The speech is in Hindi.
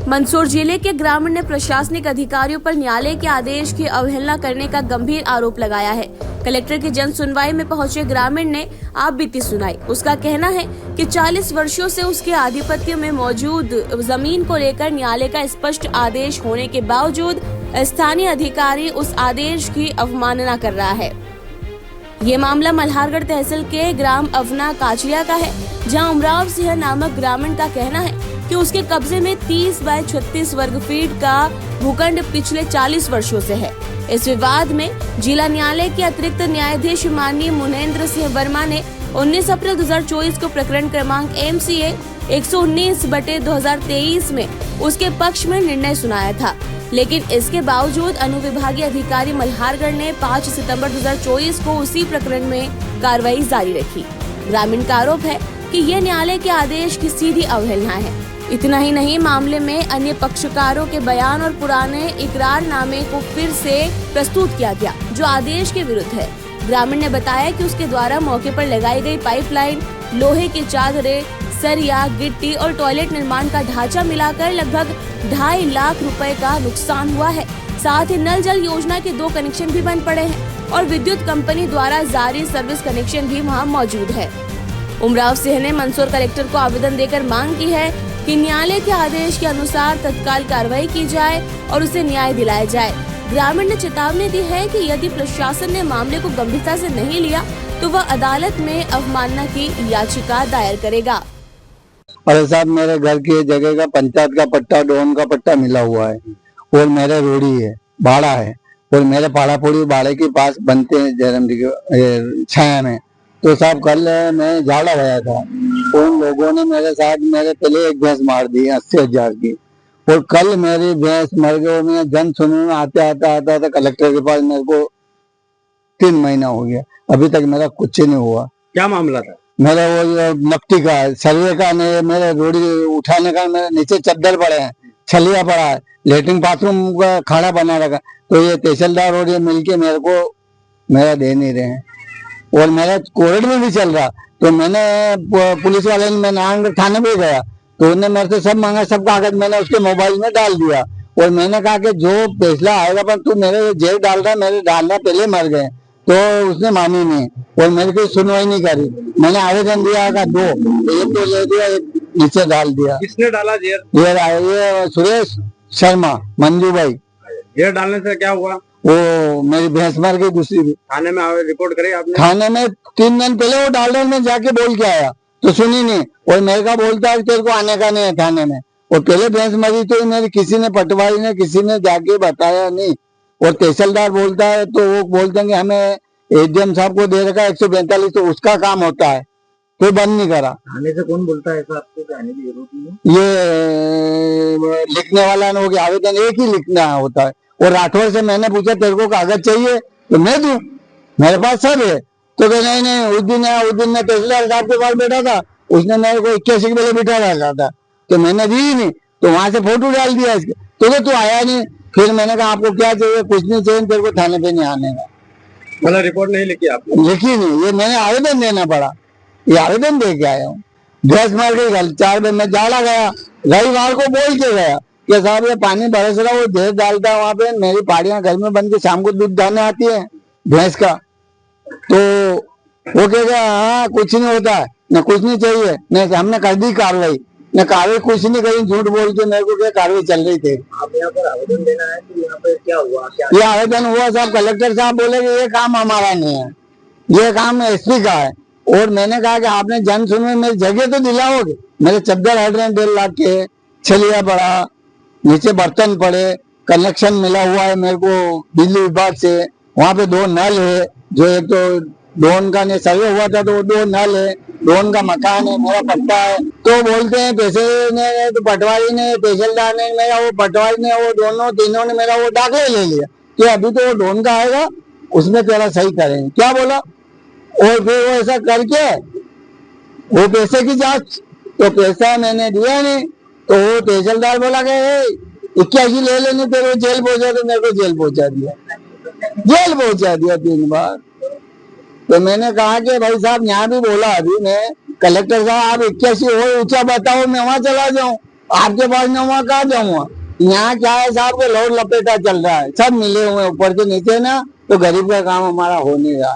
मंदसौर जिले के ग्रामीण ने प्रशासनिक अधिकारियों पर न्यायालय के आदेश की अवहेलना करने का गंभीर आरोप लगाया है। कलेक्टर की जन सुनवाई में पहुंचे ग्रामीण ने आप बीती सुनाई। उसका कहना है कि 40 वर्षों से उसके आधिपत्य में मौजूद जमीन को लेकर न्यायालय का स्पष्ट आदेश होने के बावजूद स्थानीय अधिकारी उस आदेश की अवमानना कर रहा है। ये मामला मल्हारगढ़ तहसील के ग्राम अवना काचिया का है, जहां उमराव सिंह नामक ग्रामीण का कहना है कि उसके कब्जे में 30 बाय 36 वर्ग फीट का भूखंड पिछले 40 वर्षों से है। इस विवाद में जिला न्यायालय के अतिरिक्त न्यायाधीश माननीय मुनेंद्र सिंह वर्मा ने 19 अप्रैल 2024 को प्रकरण क्रमांक MCA 119/2023 में उसके पक्ष में निर्णय सुनाया था, लेकिन इसके बावजूद अनुविभागीय अधिकारी मल्हारगढ़ ने 5 सितंबर 2024 को उसी प्रकरण में कार्रवाई जारी रखी। ग्रामीण का आरोप है कि ये न्यायालय के आदेश की सीधी अवहेलना है। इतना ही नहीं, मामले में अन्य पक्षकारों के बयान और पुराने इकरारनामे को फिर से प्रस्तुत किया गया, जो आदेश के विरुद्ध है। ग्रामीण ने बताया कि उसके द्वारा मौके पर लगाई गई पाइपलाइन, लोहे की चादरें, सरिया, गिट्टी और टॉयलेट निर्माण का ढांचा मिलाकर लगभग 2.5 लाख रुपए का नुकसान हुआ है। साथ ही नल जल योजना के 2 कनेक्शन भी बंद पड़े हैं और विद्युत कंपनी द्वारा जारी सर्विस कनेक्शन भी वहां मौजूद है। उमराव सिंह ने मंदसौर कलेक्टर को आवेदन देकर मांग की है कि न्यायालय के आदेश के अनुसार तत्काल कार्रवाई की जाए और उसे न्याय दिलाया जाए। ग्रामीण ने चेतावनी दी है कि यदि प्रशासन ने मामले को गंभीरता से नहीं लिया तो वह अदालत में अवमानना की याचिका दायर करेगा। अरे साहब, मेरे घर की जगह का पंचायत का पट्टा, डोन का पट्टा मिला हुआ है और मेरे रोड़ी है, भाड़ा है और मेरे पाड़ा पूड़ी भाड़े के पास बनते हैं जयराम जी के छाया में। तो साहब कल मैं झाड़ा गया था, उन लोगों ने मेरे साथ मेरे पहले एक भैंस मार दी 80,000 की, और कल मेरी भैंस मर गई। मैं जन सुनने में आते कलेक्टर के पास मेरे को 3 महीना हो गया, अभी तक मेरा कुछ नहीं हुआ। क्या मामला था? मेरा वो नकटी का सर्वे का नहीं, मेरे रोड़ी उठाने का, मेरे नीचे चद्दर पड़े हैं, छलिया पड़ा है, लेटरिन बाथरूम का खाना बना रखा। तो ये तहसीलदार और ये मिलके मेरे को मेरा दे नहीं रहे हैं और मेरा कोर्ट में भी चल रहा। तो मैंने पुलिस वाले ने, मैं नारायणगढ़ थाने पे गया तो उन्होंने मेरे से सब मांगा, सब कागज मैंने उसके मोबाइल में डाल दिया और मैंने कहा कि जो फैसला आएगा, पर तू मेरे जेल डाल रहा है, मेरे डालना पहले मर गए। तो उसने मानी नहीं और मेरी कोई सुनवाई नहीं करी। मैंने आवेदन दिया था 2, एक तो ले दिया, एक नीचे डाल दिया। किसने डाला जेल? ये सुरेश शर्मा, मंजू भाई। जेल डालने से क्या हुआ? वो मेरी भैंस मर गई दूसरी भी। थाने में रिपोर्ट करी आपने? थाने में 3 दिन पहले वो डाल में जाके बोल के आया तो सुनी नहीं, और मेरे का बोलता है तेरे को आने का नहीं है थाने में। और पहले भैंस मरी तो मेरी किसी ने, पटवारी ने, किसी ने जाके बताया नहीं। और तहसीलदार बोलता है तो वो बोलते हैं कि हमें ADM साहब को दे रखा 142, तो उसका काम होता है, कोई बंद नहीं करा। थाने से कौन बोलता है आपको कि आने की जरूरत नहीं है? ये लिखने वाला ने हो गया, आवेदन एक ही लिखना होता है। और राठौर से मैंने पूछा तेरे को कागज चाहिए तो मैं दूं, मेरे पास सब है। तो नहीं, उस दिन मैं तहसीलदार साहब के पास बैठा था, उसने मेरे को 81 के लिए बिठा रखा था, तो मैंने दी ही नहीं। तो वहां से फोटो डाल दिया इसके, तो तू आया नहीं। फिर मैंने कहा आपको क्या चाहिए? कुछ नहीं चाहिए, तेरे को थाने पे नहीं आने का। मतलब रिपोर्ट नहीं लिखी आपने? लिखी नहीं, ये मैंने आवेदन देना पड़ा, ये आवेदन दे के आया हूँ। गैस मर गई कल 4 बजे, मैं झाड़ा गया, रविवार को बोल के गया कि साहब ये पानी बरस रहा, वो जहर डालता है वहां पे। मेरी पाड़ियां घर में बन के शाम को दूध दाने आती है भैंस का। तो वो कहेगा हाँ कुछ नहीं होता है, न कुछ नहीं चाहिए, न हमने कर दी कार्रवाई, न कार्रवाई कुछ नहीं करी, झूठ बोल के मेरे को क्या कार्रवाई चल रही थी। आप यहाँ पर आवेदन देना है तो यहाँ पर क्या हुआ? ये आवेदन हुआ साहब, कलेक्टर साहब बोले कि ये काम हमारा नहीं है, ये काम SP का है। और मैंने कहा कि आपने जन सुनवाई मेरी जगह तो दिलाओगे? मेरे चद्दर हट रहे हैं 1.5 लाख के, छलिया पड़ा, नीचे बर्तन पड़े, कनेक्शन मिला हुआ है मेरे को बिजली विभाग से। वहाँ पे 2 नल है, जो एक तो डोन का नहीं सर्वे हुआ था तो वो 2 नल है, डोन का मकान है, मेरा पट्टा है। तो बोलते हैं पैसे ने, तो पटवारी ने, तहसीलदार ने, मेरा वो पटवारी ने, वो दोनों तीनों ने मेरा वो दाखिला ले लिया कि अभी तो वो डोन का आएगा, उसमें तेरा सही करेंगे। क्या बोला? और फिर वो ऐसा करके वो पैसे की जांच, तो पैसा मैंने दिया नहीं, तो वो तहसीलदार बोला कि 81 ले लेने, तेरे को जेल पहुंचा, तो मेरे को जेल पहुंचा दिया 3 बार। तो मैंने कहा कि भाई साहब, यहाँ भी बोला अभी मैं, कलेक्टर साहब आप 81 और ऊंचा बताओ, मैं वहां चला जाऊं। आपके पास नहीं हुआ कहाँ जाऊंगा। यहाँ क्या है साहब के लोड लपेटा चल रहा है, सब मिले हुए ऊपर से नीचे ना, तो गरीब का काम हमारा हो नहीं रहा।